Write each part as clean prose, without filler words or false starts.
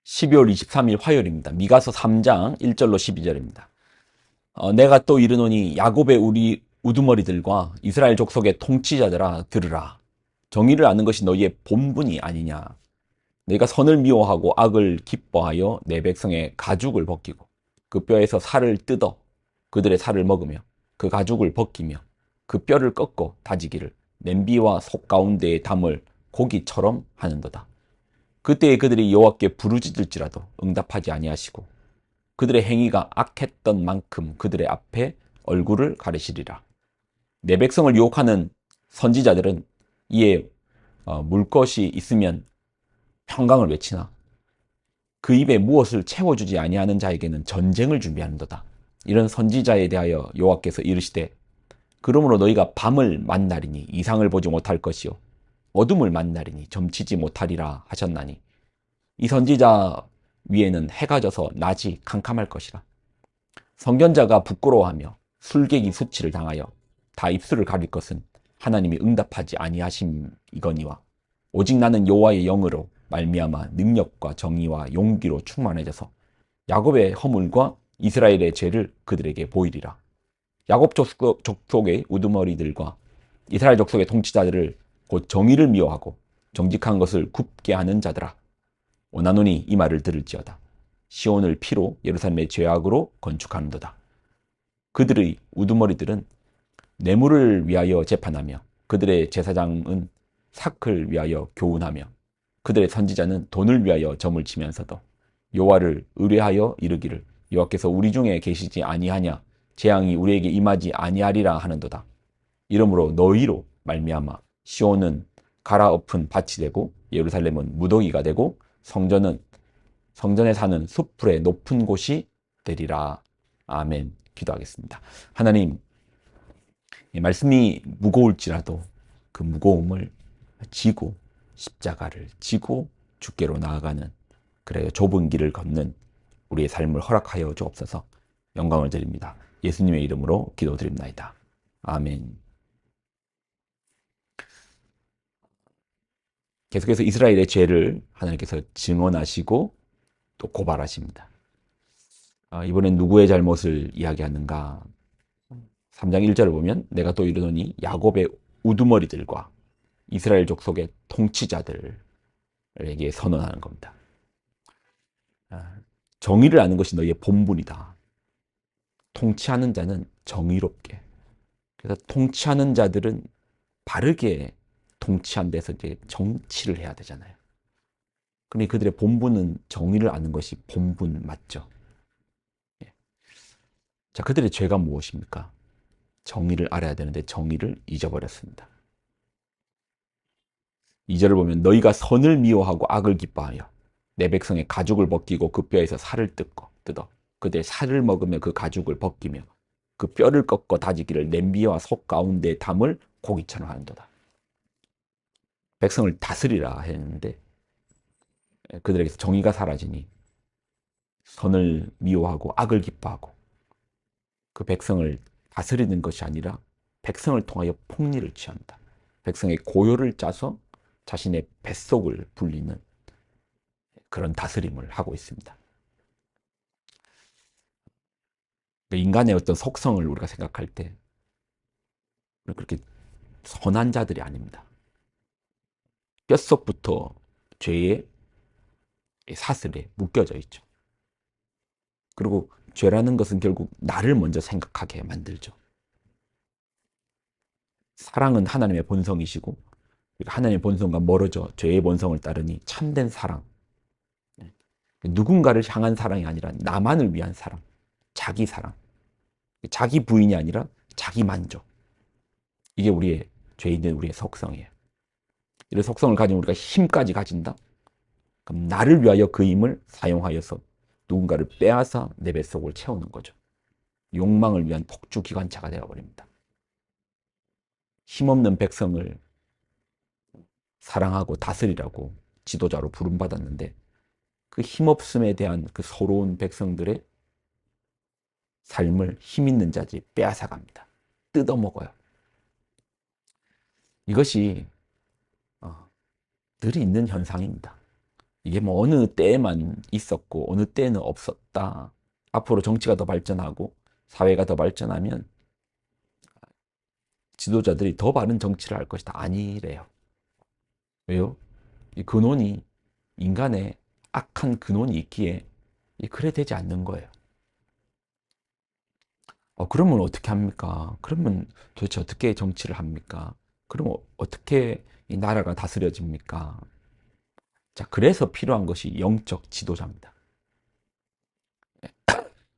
12월 23일 화요일입니다. 미가서 3장 1절로 12절입니다. 내가 또 이르노니 야곱의 우리 우두머리들과 이스라엘 족속의 통치자들아 들으라. 정의를 아는 것이 너희의 본분이 아니냐. 내가 선을 미워하고 악을 기뻐하여 내 백성의 가죽을 벗기고 그 뼈에서 살을 뜯어 그들의 살을 먹으며 그 가죽을 벗기며 그 뼈를 꺾어 다지기를 냄비와 속 가운데에 담을 고기처럼 하는도다. 그때에 그들이 여호와께 부르짖을지라도 응답하지 아니하시고 그들의 행위가 악했던 만큼 그들의 앞에 얼굴을 가리시리라. 내 백성을 유혹하는 선지자들은 이에 물 것이 있으면 평강을 외치나 그 입에 무엇을 채워주지 아니하는 자에게는 전쟁을 준비하는도다. 이런 선지자에 대하여 여호와께서 이르시되 그러므로 너희가 밤을 만나리니 이상을 보지 못할 것이요 어둠을 만나리니 점치지 못하리라 하셨나니 이 선지자 위에는 해가 져서 낮이 캄캄할 것이라. 선견자가 부끄러워하며 술객이 수치를 당하여 다 입술을 가릴 것은 하나님이 응답하지 아니하심이거니와 오직 나는 여호와의 영으로 말미암아 능력과 정의와 용기로 충만해져서 야곱의 허물과 이스라엘의 죄를 그들에게 보이리라. 야곱 족속의 우두머리들과 이스라엘 족속의 통치자들을 곧 정의를 미워하고 정직한 것을 굽게 하는 자들아 원하노니 이 말을 들을지어다. 시온을 피로 예루살렘의 죄악으로 건축하는도다. 그들의 우두머리들은 뇌물을 위하여 재판하며 그들의 제사장은 삭을 위하여 교훈하며 그들의 선지자는 돈을 위하여 점을 치면서도 여호와를 의뢰하여 이르기를 여호와께서 우리 중에 계시지 아니하냐 재앙이 우리에게 임하지 아니하리라 하는도다. 이러므로 너희로 말미암아 시온은 갈아엎은 밭이 되고 예루살렘은 무더기가 되고 성전에 사는 숲풀의 높은 곳이 되리라. 아멘. 기도하겠습니다. 하나님, 말씀이 무거울지라도 그 무거움을 지고 십자가를 지고 주께로 나아가는 그래요 좁은 길을 걷는 우리의 삶을 허락하여 주옵소서. 영광을 드립니다. 예수님의 이름으로 기도드립나이다. 아멘. 계속해서 이스라엘의 죄를 하나님께서 증언하시고 또 고발하십니다. 이번엔 누구의 잘못을 이야기하는가? 3장 1절을 보면 내가 또 이르노니 야곱의 우두머리들과 이스라엘 족속의 통치자들에게 선언하는 겁니다. 정의를 아는 것이 너희의 본분이다. 통치하는 자는 정의롭게. 그래서 통치하는 자들은 바르게 통치한 데서 이제 정치를 해야 되잖아요. 근데 그들의 본분은 정의를 아는 것이 본분 맞죠? 예. 자, 그들의 죄가 무엇입니까? 정의를 알아야 되는데 정의를 잊어버렸습니다. 2절을 보면 너희가 선을 미워하고 악을 기뻐하여 내 백성의 가죽을 벗기고 그 뼈에서 살을 뜯어 그들의 살을 먹으며 그 가죽을 벗기며 그 뼈를 꺾어 다지기를 냄비와 속 가운데 담을 고기처럼 하는도다. 백성을 다스리라 했는데 그들에게서 정의가 사라지니 선을 미워하고 악을 기뻐하고 그 백성을 다스리는 것이 아니라 백성을 통하여 폭리를 취한다. 백성의 고요를 짜서 자신의 뱃속을 불리는 그런 다스림을 하고 있습니다. 인간의 어떤 속성을 우리가 생각할 때 그렇게 선한 자들이 아닙니다. 뼛속부터 죄의 사슬에 묶여져 있죠. 그리고 죄라는 것은 결국 나를 먼저 생각하게 만들죠. 사랑은 하나님의 본성이시고 하나님의 본성과 멀어져 죄의 본성을 따르니 참된 사랑, 누군가를 향한 사랑이 아니라 나만을 위한 사랑, 자기 사랑, 자기 부인이 아니라 자기 만족. 이게 우리의 죄 있는 우리의 속성이에요. 이런 속성을 가진 우리가 힘까지 가진다? 그럼 나를 위하여 그 힘을 사용하여서 누군가를 빼앗아 내 뱃속을 채우는 거죠. 욕망을 위한 폭주 기관차가 되어버립니다. 힘없는 백성을 사랑하고 다스리라고 지도자로 부름받았는데 그 힘없음에 대한 그 서러운 백성들의 삶을 힘 있는 자들이 빼앗아갑니다. 뜯어먹어요. 이것이 늘 있는 현상입니다. 이게 뭐 어느 때에만 있었고 어느 때에는 없었다. 앞으로 정치가 더 발전하고 사회가 더 발전하면 지도자들이 더 바른 정치를 할 것이다. 아니래요. 왜요? 이 근원이 인간의 악한 근원이 있기에 그래 되지 않는 거예요. 그러면 어떻게 합니까? 그러면 도대체 어떻게 정치를 합니까? 그러면 어떻게 이 나라가 다스려집니까? 자, 그래서 필요한 것이 영적 지도자입니다.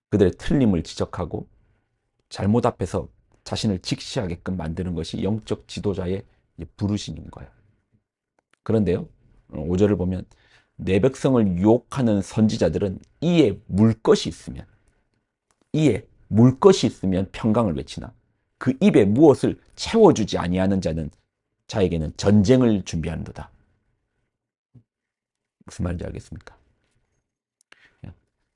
그들의 틀림을 지적하고 잘못 앞에서 자신을 직시하게끔 만드는 것이 영적 지도자의 부르심인 거예요. 그런데요, 5절을 보면 내 백성을 유혹하는 선지자들은 이에 물 것이 있으면 평강을 외치나 그 입에 무엇을 채워주지 아니하는 자는 자에게는 전쟁을 준비하는도다. 무슨 말인지 알겠습니까?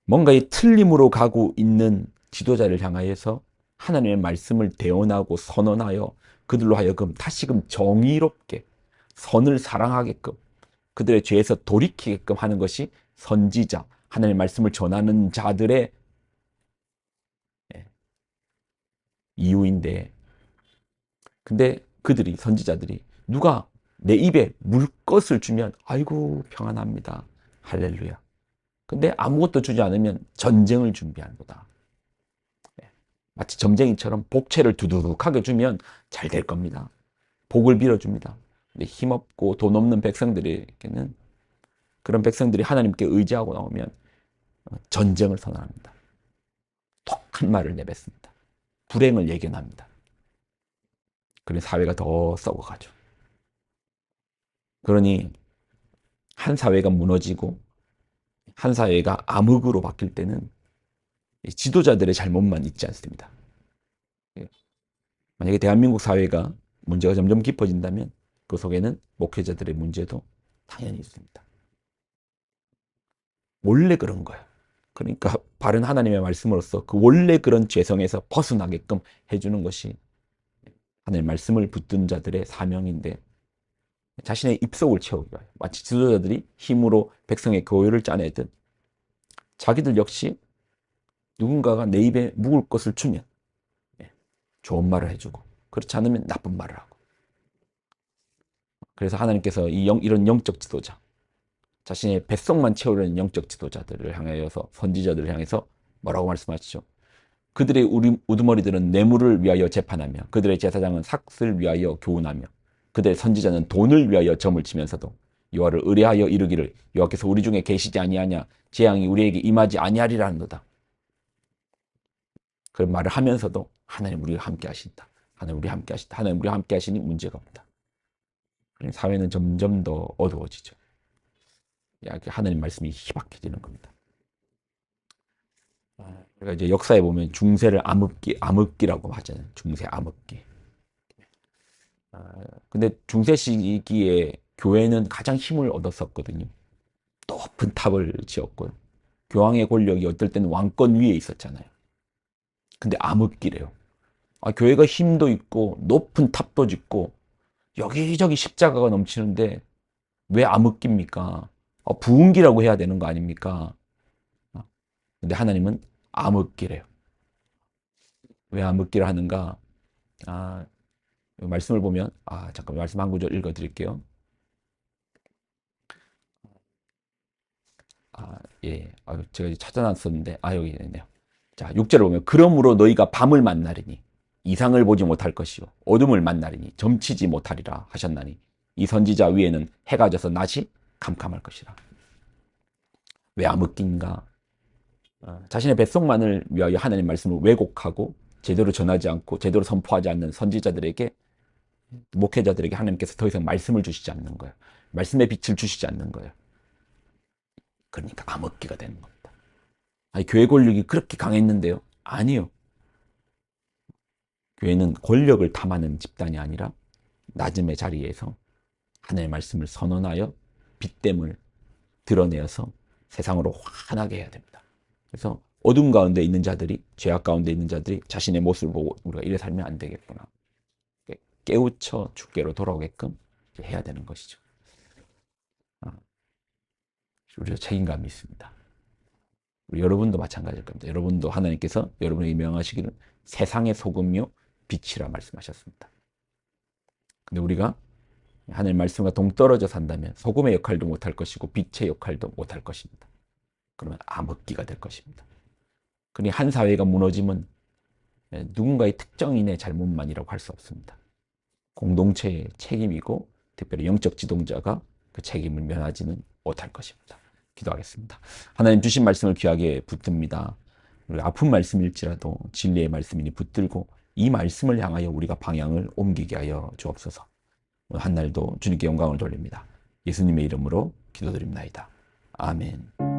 뭔가 이 틀림으로 가고 있는 지도자를 향하여서 하나님의 말씀을 대언하고 선언하여 그들로 하여금 다시금 정의롭게 선을 사랑하게끔 그들의 죄에서 돌이키게끔 하는 것이 선지자, 하나님의 말씀을 전하는 자들의 이유인데, 근데 그들이, 선지자들이 누가 내 입에 물 것을 주면 아이고 평안합니다. 할렐루야. 근데 아무것도 주지 않으면 전쟁을 준비하는 거다. 마치 점쟁이처럼 복채를 두둑하게 주면 잘 될 겁니다. 복을 빌어줍니다. 근데 힘없고 돈 없는 백성들에게는, 그런 백성들이 하나님께 의지하고 나오면 전쟁을 선언합니다. 독한 말을 내뱉습니다. 불행을 예견합니다. 그러니 사회가 더 썩어가죠. 그러니 한 사회가 무너지고 한 사회가 암흑으로 바뀔 때는 지도자들의 잘못만 있지 않습니다. 만약에 대한민국 사회가 문제가 점점 깊어진다면 그 속에는 목회자들의 문제도 당연히 있습니다. 원래 그런 거예요. 그러니까 바른 하나님의 말씀으로서 그 원래 그런 죄성에서 벗어나게끔 해주는 것이 하나님의 말씀을 붙든 자들의 사명인데, 자신의 입속을 채우기 위하여 마치 지도자들이 힘으로 백성의 교회를 짜내듯 자기들 역시 누군가가 내 입에 묵을 것을 주면 좋은 말을 해주고, 그렇지 않으면 나쁜 말을 하고. 그래서 하나님께서 이런 영적 지도자, 자신의 뱃속만 채우려는 영적 지도자들을 향하여서, 선지자들을 향해서 뭐라고 말씀하시죠? 그들의 우두머리들은 뇌물을 위하여 재판하며 그들의 제사장은 삭슬 위하여 교훈하며 그들의 선지자는 돈을 위하여 점을 치면서도 여호와를 의뢰하여 이르기를 여호와께서 우리 중에 계시지 아니하냐, 재앙이 우리에게 임하지 아니하리라 하는도다. 그런 말을 하면서도 하나님 우리와 함께 하신다. 하나님 우리와 함께 하신다. 하나님 우리와 함께 하시니 문제가 없다. 사회는 점점 더 어두워지죠. 하나님 말씀이 희박해지는 겁니다. 그러니까 이제 역사에 보면 중세를 암흑기라고 하잖아요. 중세 암흑기. 근데 중세 시기에 교회는 가장 힘을 얻었었거든요. 높은 탑을 지었고요. 교황의 권력이 어떨 때는 왕권 위에 있었잖아요. 근데 암흑기래요. 교회가 힘도 있고 높은 탑도 짓고 여기저기 십자가가 넘치는데 왜 암흑기입니까? 부흥기라고 해야 되는 거 아닙니까? 근데 하나님은 암흑기래요. 왜 암흑기를 하는가? 말씀을 보면, 잠깐 말씀 한 구절 읽어 드릴게요. 예. 제가 찾아놨었는데, 여기 있네요. 자, 6절을 보면, 그러므로 너희가 밤을 만나리니, 이상을 보지 못할 것이요. 어둠을 만나리니, 점치지 못하리라 하셨나니, 이 선지자 위에는 해가 져서 낮이 캄캄할 것이라. 왜 암흑기인가? 자신의 뱃속만을 위하여 하나님 말씀을 왜곡하고, 제대로 전하지 않고, 제대로 선포하지 않는 선지자들에게, 목회자들에게 하나님께서 더 이상 말씀을 주시지 않는 거예요. 말씀의 빛을 주시지 않는 거예요. 그러니까 암흑기가 되는 겁니다. 교회 권력이 그렇게 강했는데요? 아니요. 교회는 권력을 탐하는 집단이 아니라 낮음의 자리에서 하나님의 말씀을 선언하여 빛됨을 드러내어서 세상으로 환하게 해야 됩니다. 그래서 어둠 가운데 있는 자들이, 죄악 가운데 있는 자들이 자신의 모습을 보고 우리가 이래 살면 안 되겠구나, 깨우쳐 주께로 돌아오게끔 해야 되는 것이죠. 우리가 책임감이 있습니다. 우리 여러분도 마찬가지일 겁니다. 여러분도 하나님께서 여러분에게 명하시기를 세상의 소금이요 빛이라 말씀하셨습니다. 근데 우리가 하나님 말씀과 동떨어져 산다면 소금의 역할도 못할 것이고 빛의 역할도 못할 것입니다. 그러면 암흑기가 될 것입니다. 그러니 한 사회가 무너지면 누군가의 특정인의 잘못만이라고 할 수 없습니다. 공동체의 책임이고 특별히 영적 지도자가 그 책임을 면하지는 못할 것입니다. 기도하겠습니다. 하나님 주신 말씀을 귀하게 붙듭니다. 아픈 말씀일지라도 진리의 말씀이니 붙들고 이 말씀을 향하여 우리가 방향을 옮기게 하여 주옵소서. 오늘 한 날도 주님께 영광을 돌립니다. 예수님의 이름으로 기도드립니다. 아멘.